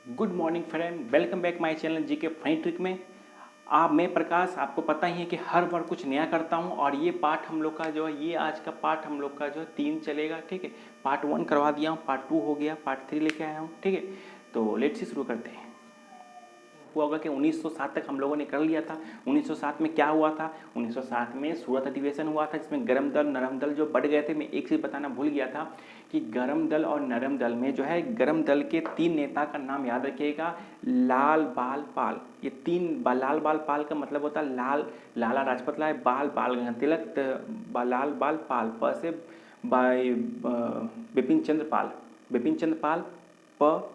Good morning friend, welcome back my channel G K funny trick में। आप मैं प्रकाश, आपको पता ही है कि हर बार कुछ नया करता हूं और ये पार्ट हम लोग का जो है, ये आज का पार्ट हम लोग का जो है 3 चलेगा। ठीक है, पार्ट 1 करवा दिया हूं, पार्ट 2 हो गया, पार्ट 3 लेके आया हूं। ठीक है, तो लेट्स ही शुरू करते हैं। हुआ होगा कि 1907 तक हम लोगों ने कर लिया था। 1907 में क्या हुआ था? 1907 में सूरत अधिवेशन हुआ था, जिसमें गरम दल नरम दल जो बढ़ गए थे। मैं एक चीज़ बताना भूल गया था कि गरम दल और नरम दल में जो है, गरम दल के 3 नेता का नाम याद रखिएगा। लाल बाल पाल, ये 3 लाल बाल पाल का मतलब होता है लाल लाला राजपत राय, बाल बाल गंगाधर तिलक, लाल बाल पाल, प से बिपिन चंद्र पाल, बिपिन चंद्र पाल, प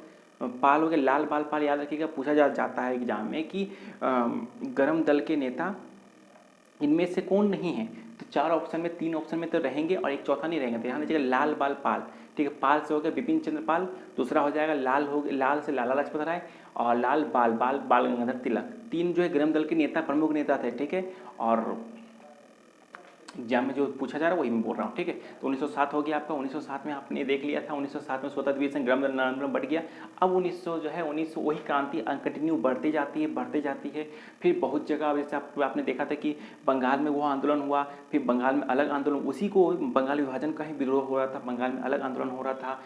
पाल हो गया, लाल बाल पाल याद रखिएगा। पूछा जाता है एग्जाम में कि गरम दल के नेता इनमें से कौन नहीं है? तो 4 ऑप्शन में 3 ऑप्शन में तो रहेंगे और एक चौथा नहीं रहेंगे। तो यहाँ लीजिएगा लाल बाल पाल। ठीक है, पाल से हो गया बिपिन चंद्र पाल, दूसरा हो जाएगा लाल, हो गया लाल से लाला लाजपत राय, और लाल बाल बाल बाल गंगाधर तिलक। 3 जो है गरम दल के नेता, प्रमुख नेता थे। ठीक है, और एग्जाम में जो पूछा जा रहा है वही मैं बोल रहा हूँ। ठीक है, तो 1907 हो गया आपका। 1907 में आपने देख लिया था, 1907 में स्वतंत्र अधिवेशन गरम दल बढ़ गया। अब 1900 जो है 1900 वही क्रांति कंटिन्यू बढ़ती जाती है, बढ़ती जाती है। फिर बहुत जगह जैसे आपने देखा था कि बंगाल में वो आंदोलन हुआ, फिर बंगाल में अलग आंदोलन, उसी को बंगाल विभाजन का ही विद्रोह हो रहा था। बंगाल में अलग आंदोलन हो रहा था,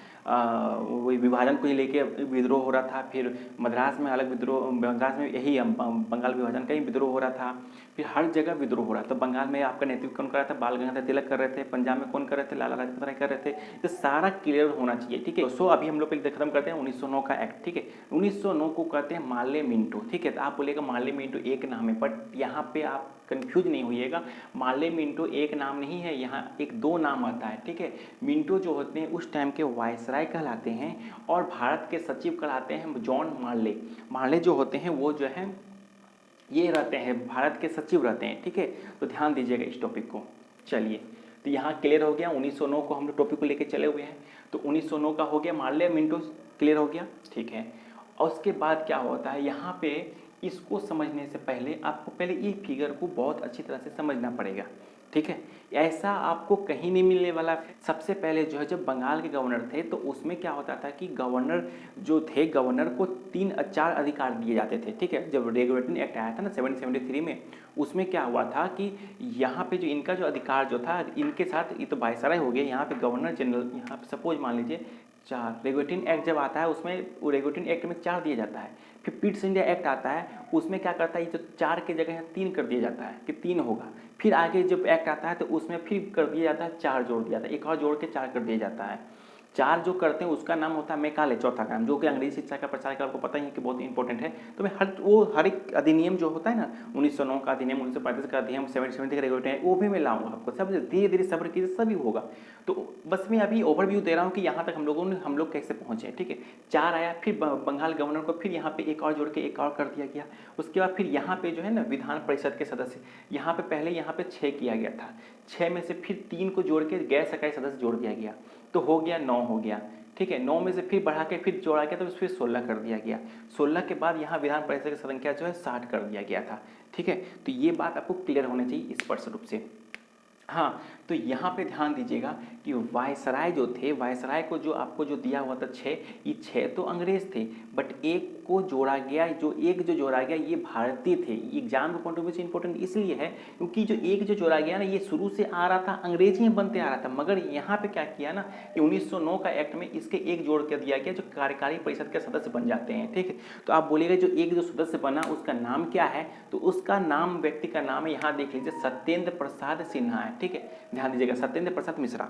वही विभाजन को ही लेके विद्रोह हो रहा था। फिर मद्रास में अलग विद्रोह, मद्रास में यही बंगाल विभाजन का ही विद्रोह हो रहा था। फिर हर जगह विद्रोह हो रहा था। तो बंगाल में आपका नेतृत्व कौन कर रहा था? बाल गंगाधर तिलक कर रहे थे। पंजाब में कौन कर रहे थे? लाला लाजपत राय कर रहे थे। तो सारा क्लियर होना चाहिए। ठीक है, सो अभी हम लोग पहले खत्म करते हैं 1909 का एक्ट। ठीक है, 1909 को कहते हैं मार्ले मिंटो। ठीक है, तो आप बोलेगा मार्ले मिंटो एक नाम है, बट यहाँ पे आप कंफ्यूज नहीं होइएगा। मार्ले मिंटो एक नाम नहीं है, यहाँ एक 2 नाम आता है। ठीक है, मिंटो जो होते हैं उस टाइम के वायसराय कहलाते हैं और भारत के सचिव कहलाते हैं जॉन मार्ले। मार्ले जो होते हैं वो जो है ये रहते हैं, भारत के सचिव रहते हैं। ठीक है, तो ध्यान दीजिएगा इस टॉपिक को। चलिए, तो यहाँ क्लियर हो गया। 1909 को हम लोग टॉपिक को लेके चले हुए हैं। तो 1909 का हो गया, मार्ले मिंटो क्लियर हो गया। ठीक है, और उसके बाद क्या होता है यहाँ पे, इसको समझने से पहले आपको पहले ये फिगर को बहुत अच्छी तरह से समझना पड़ेगा। ठीक है, ऐसा आपको कहीं नहीं मिलने वाला। सबसे पहले जो है, जब बंगाल के गवर्नर थे तो उसमें क्या होता था कि गवर्नर जो थे, गवर्नर को 3-4 अधिकार दिए जाते थे। ठीक है, जब रेगुलेटरी एक्ट आया था ना 1773 में, उसमें क्या हुआ था कि यहाँ पे जो इनका जो अधिकार जो था, इनके साथ ये तो वायसराय हो गया, यहाँ पे गवर्नर जनरल, यहाँ पे सपोज मान लीजिए 4। रेगुलेटरी एक्ट जब आता है उसमें, रेगुलेटरी एक्ट में 4 दिया जाता है। फिर पिट्स इंडिया एक्ट आता है, उसमें क्या करता है, ये जो 4 की जगह 3 कर दिया जाता है कि 3 होगा। फिर आगे जब एक्ट आता है तो उसमें फिर कर दिया जाता है 4 जोड़ दिया जाता है, एक और जोड़ के 4 कर दिया जाता है। 4 जो करते हैं उसका नाम होता है मैकाले, चौथा काम, जो कि अंग्रेजी शिक्षा का प्रचार का आपको पता ही है कि बहुत इंपॉर्टेंट है। तो मैं हर एक अधिनियम जो होता है ना, 1909 का अधिनियम, 1935 का अधिनियम, 1770 का रेगुलेटरी है, वो भी मैं लाऊंगा आपको। सब धीरे धीरे सब्र कीजिए, सभी होगा। तो बस मैं अभी ओवरव्यू दे रहा हूँ कि यहाँ तक हम लोग कैसे पहुँचे। ठीक है, 4 आया, फिर बंगाल गवर्नर को फिर यहाँ पे एक और जोड़ के एक और कर दिया गया। उसके बाद फिर यहाँ पे जो है ना विधान परिषद के सदस्य, यहाँ पे पहले यहाँ पे 6 किया गया था। 6 में से फिर 3 को जोड़ के गैर सरकारी सदस्य जोड़ दिया गया, तो हो गया 9 हो गया। ठीक है, 9 में से फिर बढ़ा के फिर जोड़ा गया, तो फिर 16 कर दिया गया। 16 के बाद यहाँ विधान परिषद की संख्या जो है 60 कर दिया गया था। ठीक है, तो ये बात आपको क्लियर होनी चाहिए स्पष्ट रूप से। हाँ, तो यहाँ पे ध्यान दीजिएगा कि वायसराय जो थे, वायसराय को जो आपको जो दिया हुआ था 6, ये 6 तो अंग्रेज थे, बट एक को जोड़ा गया, जो जोड़ा गया ये भारतीय थे। एग्जाम के पॉइंट ऑफ व्यू से इंपॉर्टेंट इसलिए है क्योंकि जो जोड़ा गया ना, ये शुरू से आ रहा था, अंग्रेजी में बनते आ रहा था, मगर यहाँ पे क्या किया ना कि 1909 का एक्ट में इसके एक जोड़ कर दिया गया, जो कार्यकारी परिषद के सदस्य बन जाते हैं। ठीक है, तो आप बोलिएगा जो सदस्य बना उसका नाम क्या है? तो उसका नाम, व्यक्ति का नाम है, यहाँ देख लीजिए, सत्येंद्र प्रसाद सिन्हा है। ठीक है, ध्यान दीजिएगा, सत्येंद्र प्रसाद मिश्रा।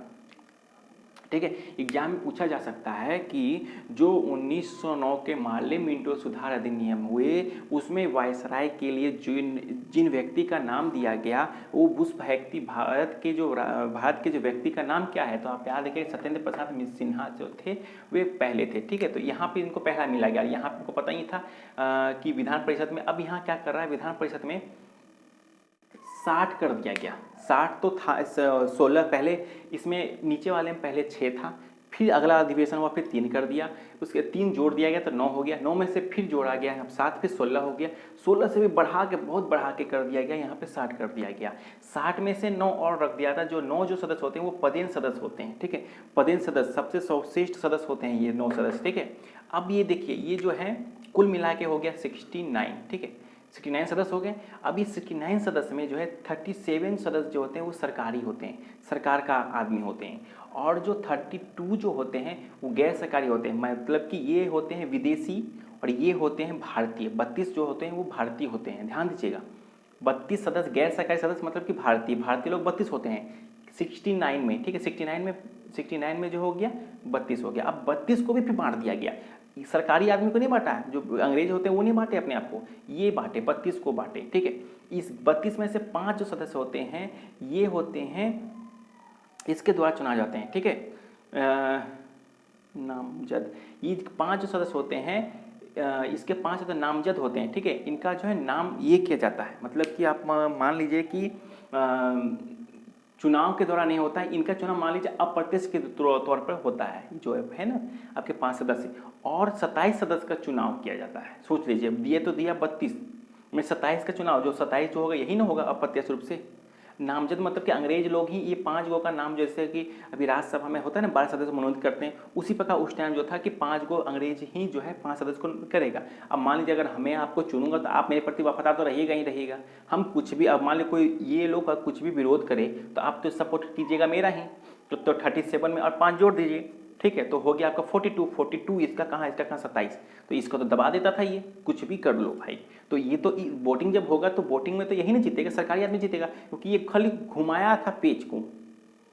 ठीक है, एग्जाम में पूछा जा सकता है कि जो 1909 के मार्ले मिंटो सुधार अधिनियम हुए, उसमें वायसराय के लिए जिन व्यक्ति का नाम दिया गया, वो उस व्यक्ति भारत के जो व्यक्ति का नाम क्या है? तो आप याद रखिए, सत्येंद्र प्रसाद सिन्हा जो थे वे पहले थे। ठीक है, तो यहाँ पे इनको पहला मिला गया। यहाँ पे इनको पता ही था कि विधान परिषद में, अब यहाँ क्या कर रहा है, विधान परिषद में 60 कर दिया गया। 60 तो था, 16 पहले, इसमें नीचे वाले में पहले 6 था, फिर अगला अधिवेशन हुआ, फिर 3 कर दिया, उसके 3 जोड़ दिया गया तो 9 हो गया। 9 में से फिर जोड़ा गया, अब 7, फिर 16 हो गया। 16 से भी बढ़ा के, बहुत बढ़ा के कर दिया गया, यहाँ पे 60 कर दिया गया। 60 में से 9 और रख दिया था। जो 9 जो सदस्य होते हैं वो पदेन सदस्य होते हैं। ठीक है, पदेन सदस्य सबसे सर्वश्रेष्ठ सदस्य होते हैं ये 9 सदस्य। ठीक है, अब ये देखिए, ये जो है कुल मिला के हो गया 69, ठीक है, 69 सदस्य हो गए। अब इस 69 सदस्य में जो है 37 सदस्य जो होते हैं वो सरकारी होते हैं, सरकार का आदमी होते हैं, और जो 32 जो होते हैं वो गैर सरकारी होते हैं, मतलब कि ये होते हैं विदेशी और ये होते हैं भारतीय। 32 जो होते हैं वो भारतीय होते हैं, ध्यान दीजिएगा। 32 सदस्य गैर सरकारी सदस्य मतलब कि भारतीय, भारतीय लोग 32 होते हैं 69 में, ठीक है, 69 में जो हो गया 32 हो गया। अब 32 को भी फिर बांट दिया गया, सरकारी आदमी को नहीं बांटा है, जो अंग्रेज होते हैं वो नहीं बांटे अपने आप को, ये बांटे, 32 को बांटे, ठीक है। इस 32 में से 5 जो सदस्य होते हैं ये होते हैं इसके द्वारा चुना जाते हैं, ठीक है, नामजद। ये 5 जो सदस्य होते हैं इसके 5 तो नामजद होते हैं, ठीक है। इनका जो है नाम ये किया जाता है, मतलब कि आप मान लीजिए कि चुनाव के द्वारा नहीं होता है, इनका चुनाव मान लीजिए अप्रत्यक्ष के तौर पर होता है, जो है ना आपके 5 सदस्य, और 27 सदस्य का चुनाव किया जाता है। सोच लीजिए, दिए तो दिया 32 में 27 का चुनाव, जो 27 जो होगा यही ना होगा अप्रत्यक्ष रूप से। नामजद मतलब कि अंग्रेज लोग ही ये 5 गो का नाम, जैसे कि अभी राज्यसभा में होता है ना 12 सदस्य मनोनीत करते हैं, उसी प्रकार उस टाइम जो था कि 5 गो अंग्रेज ही जो है 5 सदस्य को करेगा। अब मान लीजिए अगर हमें आपको चुनूंगा तो आप मेरे प्रति वफादार तो रहिएगा ही रहिएगा। हम कुछ भी, अब मान लीजिए कोई ये लोग कुछ भी विरोध करे तो आप तो सपोर्ट कीजिएगा मेरा ही, तो 37 में और 5 जोड़ दीजिए, ठीक है, तो हो गया आपका 42 इसका कहाँ, इसका कहाँ 27, तो इसका तो दबा देता था ये, कुछ भी कर लो भाई। तो ये तो वोटिंग जब होगा तो वोटिंग में तो यही नहीं जीतेगा, सरकारी आदमी जीतेगा, क्योंकि ये खाली घुमाया था पेज को,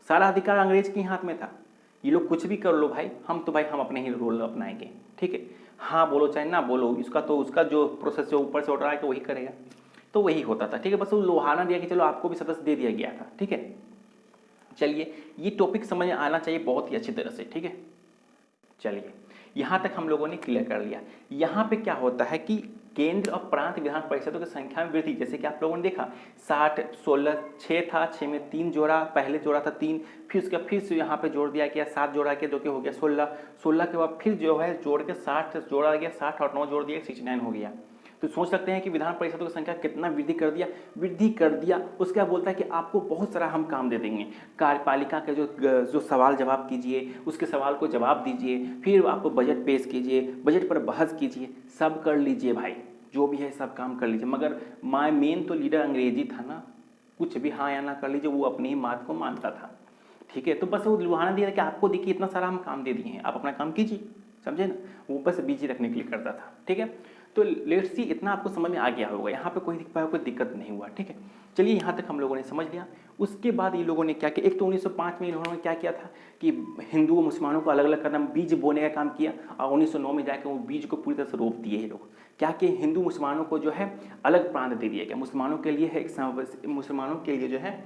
सारा अधिकार अंग्रेज के हाथ में था। ये लोग कुछ भी कर लो भाई, हम अपने ही रोल अपनाएंगे, ठीक है, हाँ बोलो चाहे ना बोलो, इसका तो उसका जो प्रोसेस जो ऊपर से ऑर्डर आएगा वही करेगा, तो वही होता था, ठीक है। बस वो लोहाना दिया कि चलो आपको भी सदस्य दे दिया गया था, ठीक है। चलिए, ये टॉपिक समझ में आना चाहिए बहुत ही अच्छी तरह से, ठीक है। चलिए, यहाँ तक हम लोगों ने क्लियर कर लिया। यहाँ पे क्या होता है कि केंद्र और प्रांत विधान परिषदों की संख्या में वृद्धि, जैसे कि आप लोगों ने देखा 60 16 6 था, 6 में 3 जोड़ा, पहले जोड़ा था 3, फिर उसका फिर से यहाँ पे जोड़ दिया गया 7 जोड़ा गया, जो कि हो गया 16, 16 के बाद फिर जो है जोड़ के 60 जोड़ा गया, 60 और 9 जोड़ दिया 69 हो गया। तो सोच सकते हैं कि विधान परिषदों की संख्या कितना वृद्धि कर दिया। उसके बाद बोलता है कि आपको बहुत सारा हम काम दे देंगे, कार्यपालिका के जो सवाल जवाब कीजिए, उसके सवाल को जवाब दीजिए, फिर आपको बजट पेश कीजिए, बजट पर बहस कीजिए, सब कर लीजिए भाई, जो भी है सब काम कर लीजिए। मगर मेन तो लीडर अंग्रेजी था ना, कुछ भी हाँ या ना कर लीजिए, वो अपनी ही बात को मानता था, ठीक है। तो बस वो लुभाना दिया कि आपको देखिए इतना सारा हम काम दे दिए हैं, आप अपना काम कीजिए, समझे ना, वो बस बिजी रखने के लिए करता था, ठीक है। तो लेट्स सी, इतना आपको समझ में आ गया होगा, यहाँ पे कोई दिक्कत नहीं हुआ, ठीक है। चलिए, यहाँ तक हम लोगों ने समझ लिया। उसके बाद ये लोगों ने क्या किया, एक तो 1905 में इन्होंने क्या किया था कि हिंदू और मुसलमानों को अलग अलग करना, बीज बोने का काम किया, और 1909 में जाकर वो बीज को पूरी तरह से रोप दिए ये लोग। क्या कि हिंदू मुसलमानों को जो है अलग प्रांत दे दिया गया, मुसलमानों के लिए है मुसलमानों के लिए जो है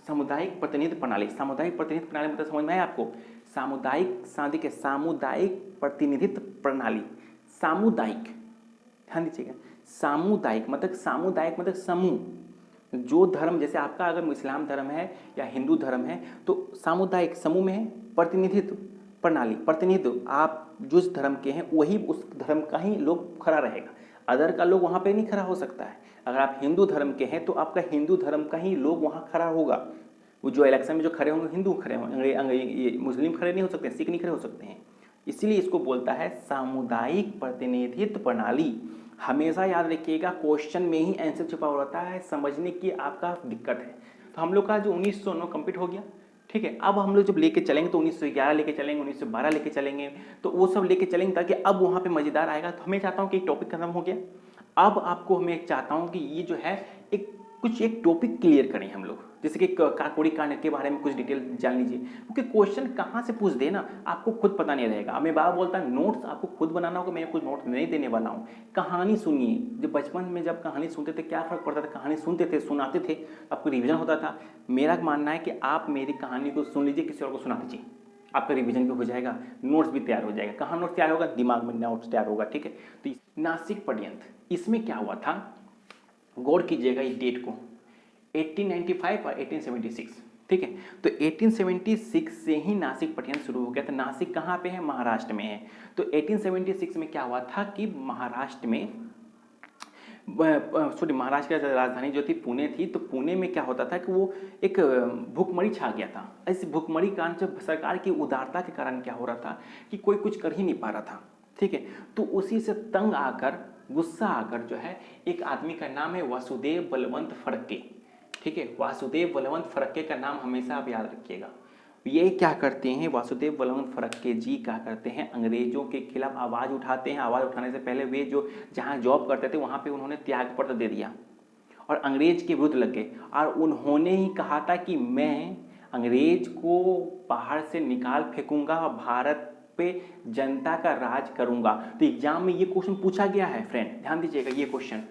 सामुदायिक प्रतिनिधि प्रणाली। सामुदायिक प्रतिनिधित्व प्रणाली मतलब समझ में आया आपको, सामुदायिक प्रतिनिधित्व प्रणाली, सामुदायिक, ध्यान दीजिएगा, सामुदायिक मतलब समूह, जो धर्म, जैसे आपका अगर इस्लाम धर्म है या हिंदू धर्म है तो सामुदायिक समूह में है, प्रतिनिधित्व प्रणाली, प्रतिनिधित्व आप जिस धर्म के हैं वही उस धर्म का ही लोग खड़ा रहेगा, अदर का लोग वहाँ पे नहीं खड़ा हो सकता है। अगर आप हिंदू धर्म के हैं तो आपका हिंदू धर्म का ही लोग वहाँ खड़ा होगा, वो जो इलेक्शन में जो खड़े होंगे हिंदू खड़े होंगे, मुस्लिम खड़े नहीं हो सकते, सिख नहीं खड़े हो सकते हैं, इसीलिए इसको बोलता है सामुदायिक प्रतिनिधित्व प्रणाली। हमेशा याद रखिएगा, क्वेश्चन में ही आंसर छुपा रहता है, समझने की आपका दिक्कत है। तो हम लोग का जो 1909 कंप्लीट हो गया, ठीक है। अब हम लोग जब लेके चलेंगे तो 1911 लेके चलेंगे, 1912 लेके चलेंगे, तो वो सब लेके चलेंगे ताकि अब वहाँ पे मज़ेदार आएगा। तो हमें चाहता हूँ कि एक टॉपिक खत्म हो गया, अब आपको हमें चाहता हूँ कि ये जो है एक टॉपिक क्लियर करें हम लोग, जैसे कि काकोड़ी कांड के बारे में कुछ डिटेल जान लीजिए, क्योंकि क्वेश्चन कहाँ से पूछ दे ना आपको खुद पता नहीं रहेगा। मैं बाबा बोलता है नोट्स आपको खुद बनाना होगा, मैं कुछ नोट्स नहीं देने वाला हूँ। कहानी सुनिए, जब बचपन में जब कहानी सुनते थे क्या फ़र्क पड़ता था, कहानी सुनते थे सुनाते थे आपको रिविजन होता था। मेरा मानना है कि आप मेरी कहानी को सुन लीजिए, किसी और को सुना दीजिए, आपका रिवीजन भी हो जाएगा, नोट्स भी तैयार हो जाएगा। कहाँ नोट्स तैयार होगा, दिमाग में नोट्स तैयार होगा, ठीक है। तो नासिक षड्यंत्र, इसमें क्या हुआ था, गौर कीजिएगा इस डेट को, 1895 और 1876, ठीक है। तो 1876 से ही नासिक षड्यंत्र शुरू हो गया था। नासिक कहाँ पे है, महाराष्ट्र में है। तो 1876 में क्या हुआ था कि महाराष्ट्र में महाराष्ट्र की राजधानी जो थी पुणे थी, तो पुणे में क्या होता था कि वो एक भूखमरी छा गया था। इस भूखमरी के कारण जब सरकार की उदारता के कारण क्या हो रहा था कि कोई कुछ कर ही नहीं पा रहा था, ठीक है। तो उसी से तंग आकर, गुस्सा आकर जो है, एक आदमी का नाम है वासुदेव बलवंत फड़के, ठीक है। वासुदेव बलवंत फड़के का नाम हमेशा आप याद रखिएगा। ये क्या करते हैं, वासुदेव बलवंत फड़के जी क्या करते हैं, अंग्रेजों के खिलाफ आवाज़ उठाते हैं। आवाज़ उठाने से पहले वे जो जहाँ जॉब करते थे वहाँ पे उन्होंने त्याग पत्र दे दिया और अंग्रेज के विरुद्ध लग गए। और उन्होंने ही कहा था कि मैं अंग्रेज को बाहर से निकाल फेंकूंगा और भारत पे जनता का राज करूंगा। तो एग्जाम में ये क्वेश्चन पूछा गया है फ्रेंड, ध्यान दीजिएगा ये क्वेश्चन,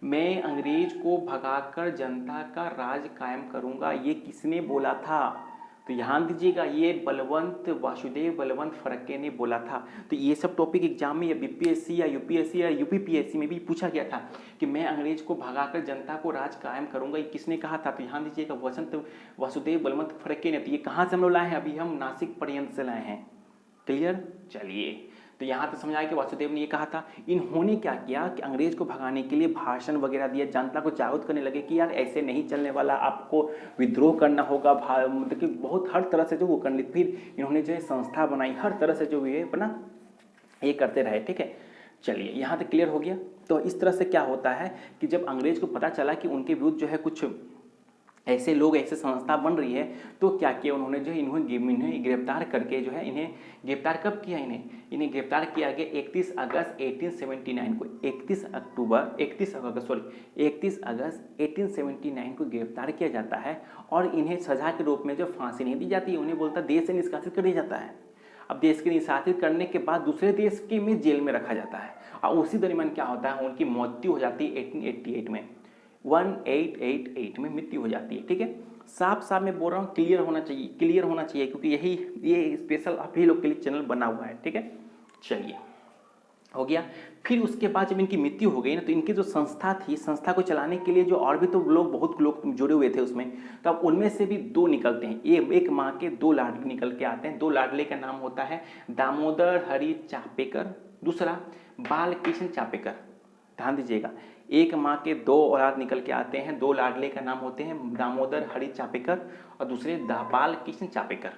मैं अंग्रेज को भगाकर जनता का राज कायम करूंगा, ये किसने बोला था? तो ध्यान दीजिएगा, ये बलवंत वासुदेव बलवंत फड़के ने बोला था। तो ये सब टॉपिक एग्जाम में या बीपीएससी या यूपीएससी या यूपीपीएससी में भी पूछा गया था कि मैं अंग्रेज को भगाकर जनता को राज कायम करूंगा, ये किसने कहा था? तो ध्यान दीजिएगा, वासुदेव बलवंत फड़के ने। तो ये कहाँ से हम लोग लाए हैं? अभी हम नासिक पर्यंत से लाए हैं। क्लियर? चलिए, तो यहाँ तो समझ आया कि वासुदेव ने ये कहा था। इन्होंने क्या किया कि अंग्रेज को भगाने के लिए भाषण वगैरह दिया, जनता को जागरूक करने लगे कि यार ऐसे नहीं चलने वाला, आपको विद्रोह करना होगा, मतलब कि बहुत हर तरह से जो वो कर ली। फिर इन्होंने जो है संस्था बनाई, हर तरह से जो ये अपना ये करते रहे, ठीक है। चलिए, यहाँ तक क्लियर हो गया। तो इस तरह से क्या होता है कि जब अंग्रेज को पता चला कि उनके विरुद्ध जो है कुछ ऐसे लोग, ऐसे संस्था बन रही है, तो क्या किया उन्होंने, जो इन्हें गिरफ्तार करके जो है, इन्हें गिरफ्तार कब किया? इन्हें गिरफ्तार किया गया 31 अगस्त 1879 को। 31 अगस्त 1879 को गिरफ्तार किया जाता है और इन्हें सजा के रूप में जो फांसी नहीं दी जाती है, उन्हें बोलता देश से निष्कासित कर दिया जाता है। अब देश के निष्कासित करने के बाद दूसरे देश के में जेल में रखा जाता है और उसी दरमियान क्या होता है, उनकी मृत्यु हो जाती है 1888 में, 1888 में मृत्यु हो जाती है, ठीक है। साफ साफ मैं बोल रहा हूँ, क्लियर होना चाहिए क्योंकि यही ये स्पेशल अभी लोग के लिए चैनल बना हुआ है, ठीक है। चलिए, हो गया। फिर उसके बाद जब इनकी मृत्यु हो गई ना, तो इनकी जो संस्था थी, संस्था को चलाने के लिए जो और भी तो लोग, बहुत लोग जुड़े हुए थे उसमें, तो अब उनमें से भी दो निकलते हैं। एक माँ के दो लाडले निकल के आते हैं। दो लाडले का नाम होता है दामोदर हरि चापेकर, दूसरा बालकृष्ण चापेकर। ध्यान दीजिएगा, एक माँ के दो औलाद निकल के आते हैं। दो लाडले का नाम होते हैं दामोदर हरि चापेकर और दूसरे बालकृष्ण चापेकर।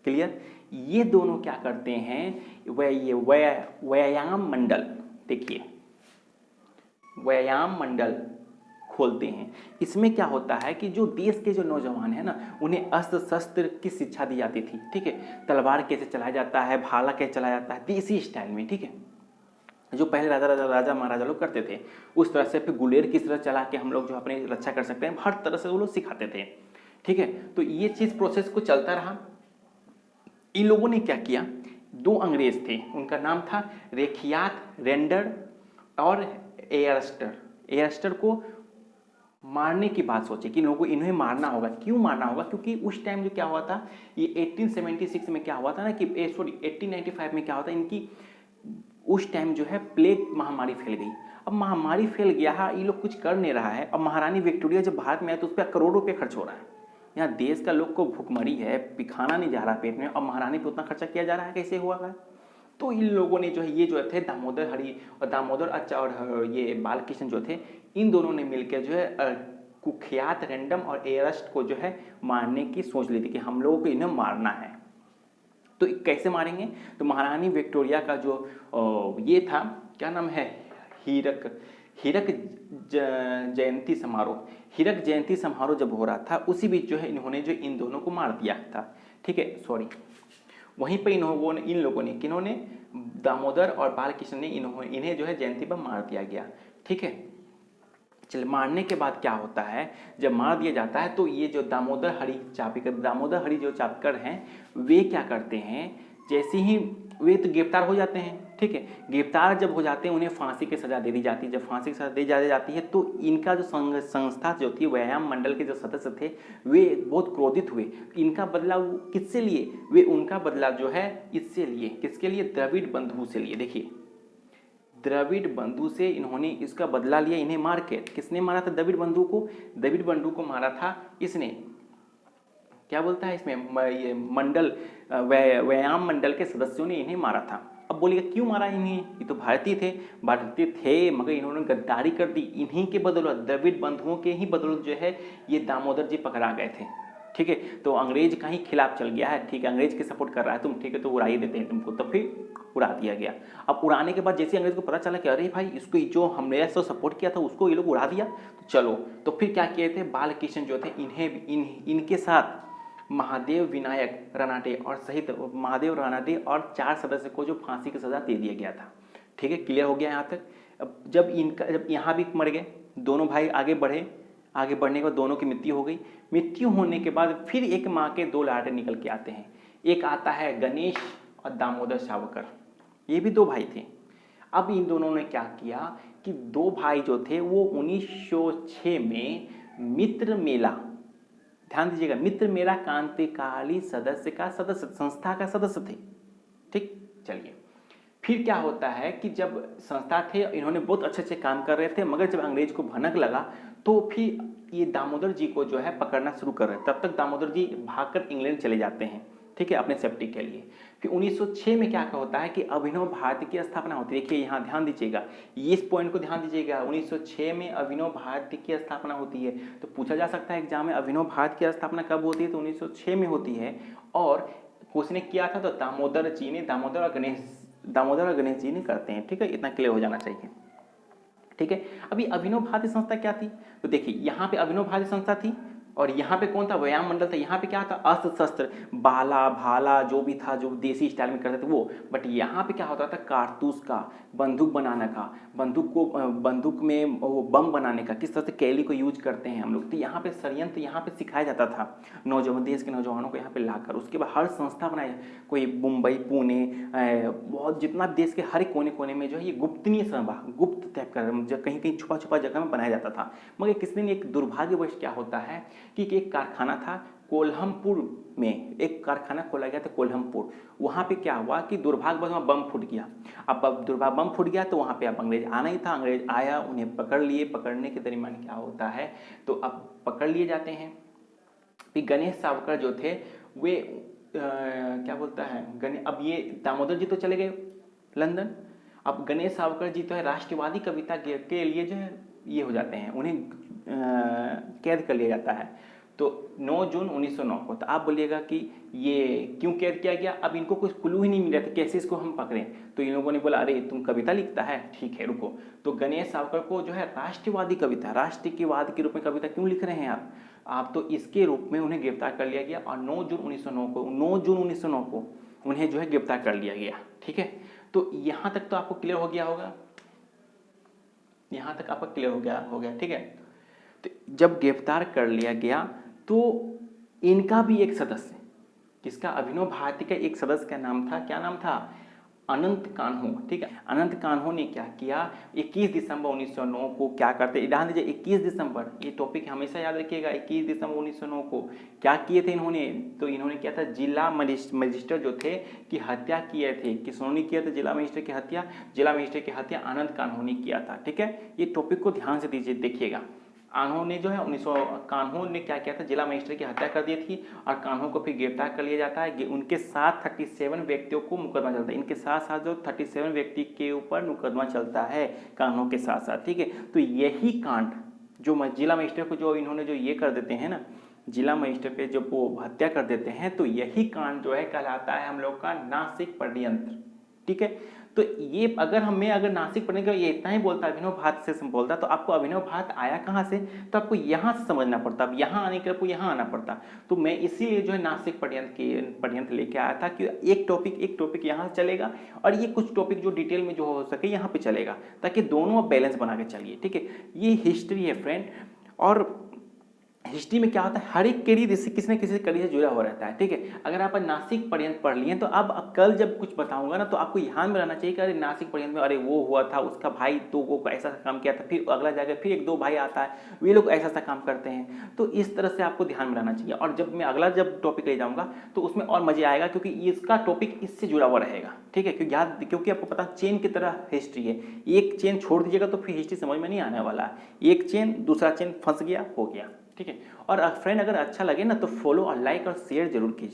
क्लियर? ये दोनों क्या करते हैं, व्यायाम मंडल, देखिए व्यायाम मंडल खोलते हैं। इसमें क्या होता है कि जो देश के जो नौजवान है ना, उन्हें अस्त्र शस्त्र की शिक्षा दी जाती थी, ठीक है। तलवार कैसे चलाया जाता है, भाला कैसे चलाया जाता है, देसी स्टाइल में, ठीक है, जो पहले राजा महाराजा लोग करते थे उस तरह से। फिर गुलेर किस तरह चला के हम लोग जो अपनी रक्षा कर सकते हैं, हर तरह से वो लोग सिखाते थे, ठीक है। तो ये चीज़ प्रोसेस को चलता रहा। इन लोगों ने क्या किया, दो अंग्रेज थे, उनका नाम था रेखियात रेंडर और एयरस्टर को मारने की बात सोची कि लोगों को इन्हें मारना होगा। क्यों मारना होगा? क्योंकि उस टाइम जो क्या हुआ था, ये 1876 में क्या हुआ था ना कि 1895 में क्या हुआ था, इनकी उस टाइम जो है प्लेग महामारी फैल गई। अब महामारी फैल गया है, ये लोग कुछ कर नहीं रहा है। अब महारानी विक्टोरिया जब भारत में आए तो उस पर करोड़ों रुपये खर्च हो रहा है। यहाँ देश का लोग को भूखमरी है, खाना नहीं जा रहा पेट में, अब महारानी पे उतना खर्चा किया जा रहा है, कैसे हुआ है? तो इन लोगों ने जो है, ये जो थे दामोदर हरि और दामोदर अच्छा और ये बालकृष्ण जो थे, इन दोनों ने मिलकर जो है कुख्यात रैंडम और एयरस्ट को जो है मारने की सोच ली थी कि हम लोगों को इन्हें मारना है। तो कैसे मारेंगे? तो महारानी विक्टोरिया का जो ये था, क्या नाम है, हीरक जयंती समारोह जब हो रहा था, उसी बीच जो है इन्होंने जो इन दोनों को मार दिया था, ठीक है। सॉरी, वहीं पे इन लोगों ने किन्होंने, दामोदर और बालकृष्ण ने इन्हें जो है जयंती पर मार दिया गया, ठीक है। चलिए, मारने के बाद क्या होता है, जब मार दिया जाता है तो ये जो दामोदर हरि जो चापेकर हैं, वे क्या करते हैं, जैसे ही वे तो गिरफ्तार हो जाते हैं, ठीक है। गिरफ्तार जब हो जाते हैं, उन्हें फांसी की सजा दे दी जाती है। जब फांसी की सजा दी जाती है तो इनका जो संस्था जो थी, व्यायाम मंडल के जो सदस्य थे, वे बहुत क्रोधित हुए। इनका बदला किससे लिए? वे उनका बदला जो है इससे लिए, किसके लिए? द्रविड़ बंधु से लिए। देखिए, द्रविड़ बंधु से इन्होंने इसका बदला लिया, इन्हें मार के। किसने मारा था द्रविड़ बंधु को? द्रविड़ बंधु को मारा था इसने, क्या बोलता है इसमें, ये मंडल व्यायाम मंडल के सदस्यों ने इन्हें मारा था। अब बोलिएगा क्यों मारा इन्हें, ये तो भारतीय थे मगर इन्होंने गद्दारी कर दी, इन्हीं के बदौलत, द्रविड़ बंधुओं के ही बदौलत जो है ये दामोदर जी पकड़ा गए थे। ठीक है, तो अंग्रेज का ही खिलाफ चल गया है, ठीक है, अंग्रेज के सपोर्ट कर रहा है तुम, ठीक है, तो उड़ा ही देते हैं तुमको, तो फिर उड़ा दिया गया। अब उड़ाने के बाद जैसे अंग्रेज को पता चला कि अरे भाई इसको जो हमने तो सपोर्ट किया था उसको ये लोग उड़ा दिया, तो चलो, तो फिर क्या किए थे, बाल कृष्ण जो थे इनके साथ महादेव विनायक रानाडे और सहित महादेव रानाडे और 4 सदस्य को जो फांसी की सजा दे दिया गया था। ठीक है, क्लियर हो गया यहाँ तक। अब जब यहाँ भी मर गए दोनों भाई, आगे बढ़ने के बाद दोनों की मृत्यु हो गई। मृत्यु होने के बाद फिर एक माँ के 2 लाडले निकल के आते हैं, एक आता है गणेश और दामोदर सावरकर, ये भी 2 भाई थे। अब इन दोनों ने क्या किया कि 2 भाई जो थे वो 1906 में मित्र मेला, ध्यान दीजिएगा, मित्र मेला क्रांतिकारी संस्था का सदस्य थे। ठीक, चलिए, फिर क्या होता है कि जब संस्था थे इन्होंने बहुत अच्छे काम कर रहे थे, मगर जब अंग्रेज को भनक लगा तो फिर ये दामोदर जी को जो है पकड़ना शुरू कर रहे हैं। तब तक दामोदर जी भागकर इंग्लैंड चले जाते हैं, ठीक है, अपने सेफ्टी के लिए। फिर 1906 में क्या होता है कि अभिनव भारती की स्थापना होती है। देखिए यहाँ ध्यान दीजिएगा, इस पॉइंट को ध्यान दीजिएगा, 1906 में अभिनव भारती की स्थापना होती है। तो पूछा जा सकता है एग्जाम में, अभिनव भारत की स्थापना कब होती है, तो 1906 में होती है। और उसने किया था तो दामोदर और गणेश जी ने करते हैं। ठीक है, इतना क्लियर हो जाना चाहिए। ठीक है, अभी अभिनव भारती संस्था क्या थी, तो देखिए यहाँ पे अभिनव भारती संस्था थी और यहाँ पे कौन था, व्यायाम मंडल था। यहाँ पे क्या था, अस्त्र शस्त्र, बाला भाला जो भी था, जो देसी स्टाइल में करते थे वो। बट यहाँ पे क्या होता था, कारतूस का, बंदूक बनाने का, बंदूक में वो बम बनाने का, किस तरह से कैली को यूज करते हैं हम लोग। तो यहाँ पे षड्यंत्र यहाँ पे सिखाया जाता था देश के नौजवानों को यहाँ पे लाकर। उसके बाद हर संस्था बनाई, कोई मुंबई, पुणे, बहुत जितना देश के हर कोने कोने में जो है ये गुप्तनीय सभा, गुप्त टाइप का कहीं कहीं छुपा छुपा जगह में बनाया जाता था। मगर किसी दिन एक दुर्भाग्यवश क्या होता है कि एक कारखाना था कोल्हामपुर में, एक कारखाना खोला गया था कोल्हामपुर। वहाँ पे क्या हुआ कि दुर्भाग्यवश वहाँ बम फूट गया। अब बम फूट गया तो वहाँ पे अब अंग्रेज आना ही था। अंग्रेज आया, उन्हें पकड़ लिए। पकड़ने के दरमियान क्या होता है, तो अब पकड़ लिए जाते हैं। फिर गणेश सावरकर जो थे वे क्या बोलता है, अब ये दामोदर जी तो चले गए लंदन। अब गणेश सावरकर जी तो है राष्ट्रवादी कविता के लिए जो है ये हो जाते हैं, उन्हें कैद कर लिया जाता है। तो 9 जून 1909 को। तो आप बोलिएगा कि ये क्यों कैद किया गया, अब इनको कुछ क्लू ही नहीं मिल रहा था कैसे इसको हम पकड़ें। तो इन लोगों ने बोला अरे तुम कविता लिखता है, ठीक है रुको। तो गणेश सावरकर को जो है राष्ट्रवादी कविता, राष्ट्रवाद के रूप में कविता क्यों लिख रहे हैं आप तो इसके रूप में उन्हें गिरफ्तार कर लिया गया। और 9 जून 1909 को उन्हें जो है गिरफ्तार कर लिया गया। ठीक है, तो यहाँ तक तो आपको क्लियर हो गया होगा, यहाँ तक आपका क्लियर हो गया। ठीक है, तो जब गिरफ्तार कर लिया गया तो इनका भी एक सदस्य, किसका, अभिनव भारती का एक सदस्य का नाम था, क्या नाम था, अनंत कान्हो। ठीक है, अनंत कान्हो ने क्या किया, 21 दिसंबर 1909 को क्या करते, ध्यान दीजिए 21 दिसंबर, ये टॉपिक हमेशा याद रखिएगा। 21 दिसंबर 1909 को क्या किए थे इन्होंने, तो इन्होंने किया था जिला मजिस्ट्रेट जो थे की हत्या किए थे। किसने किया था, जिला मजिस्ट्रेट की हत्या, जिला मजिस्ट्रेट की हत्या अनंत कान्हो ने किया था। ठीक है, ये टॉपिक को ध्यान से दीजिए, देखिएगा। कान्हो ने जो है कान्हो ने क्या किया था, जिला मजिस्ट्रेट की हत्या कर दी थी और कान्हो को फिर गिरफ्तार कर लिया जाता है। उनके साथ 37 व्यक्तियों को मुकदमा चलता है, इनके साथ साथ जो 37 व्यक्ति के ऊपर मुकदमा चलता है कान्हो के साथ साथ। ठीक है, तो यही कांड जो जिला मजिस्ट्रेट को जो इन्होंने जो ये कर देते हैं ना, जिला मजिस्ट्रेट पे जब वो हत्या कर देते हैं, तो यही कांड जो है कहलाता है हम लोग का नासिक षड्यंत्र। ठीक है, तो ये अगर नासिक पढ़ने का ये इतना ही बोलता, अभिनव भारत से बोलता, तो आपको अभिनव भारत आया कहाँ से, तो आपको यहाँ से समझना पड़ता। अब यहाँ आने के आपको यहाँ आना पड़ता। तो मैं इसीलिए जो है नासिक षड्यंत्र लेके आया था कि एक टॉपिक यहाँ चलेगा और ये कुछ टॉपिक जो डिटेल में जो हो सके यहाँ पे चलेगा, ताकि दोनों बैलेंस बना के चलिए। ठीक है, ये हिस्ट्री है फ्रेंड। और हिस्ट्री में क्या होता है, हर एक कड़ी इससे किसी न किसी कड़ी से जुड़ा हुआ रहता है। ठीक है, अगर आप नासिक पर्यंत पढ़ लिए तो अब कल जब कुछ बताऊंगा ना, तो आपको ध्यान में रहना चाहिए कि अरे नासिक पर्यंत में अरे वो हुआ था, उसका भाई तो वो ऐसा काम किया था, फिर अगला जगह फिर 1-2 भाई आता है, वे लोग ऐसा काम करते हैं। तो इस तरह से आपको ध्यान में रहना चाहिए। और जब मैं अगला टॉपिक ले जाऊँगा तो उसमें और मजे आएगा, क्योंकि इसका टॉपिक इससे जुड़ा हुआ रहेगा। ठीक है, क्योंकि आपको पता चेन की तरह हिस्ट्री है, एक चेन छोड़ दीजिएगा तो फिर हिस्ट्री समझ में नहीं आने वाला है। एक चेन दूसरा चेन फंस गया, हो गया। ठीक है, और फ्रेंड अगर अच्छा लगे ना तो फॉलो और लाइक और शेयर जरूर कीजिए।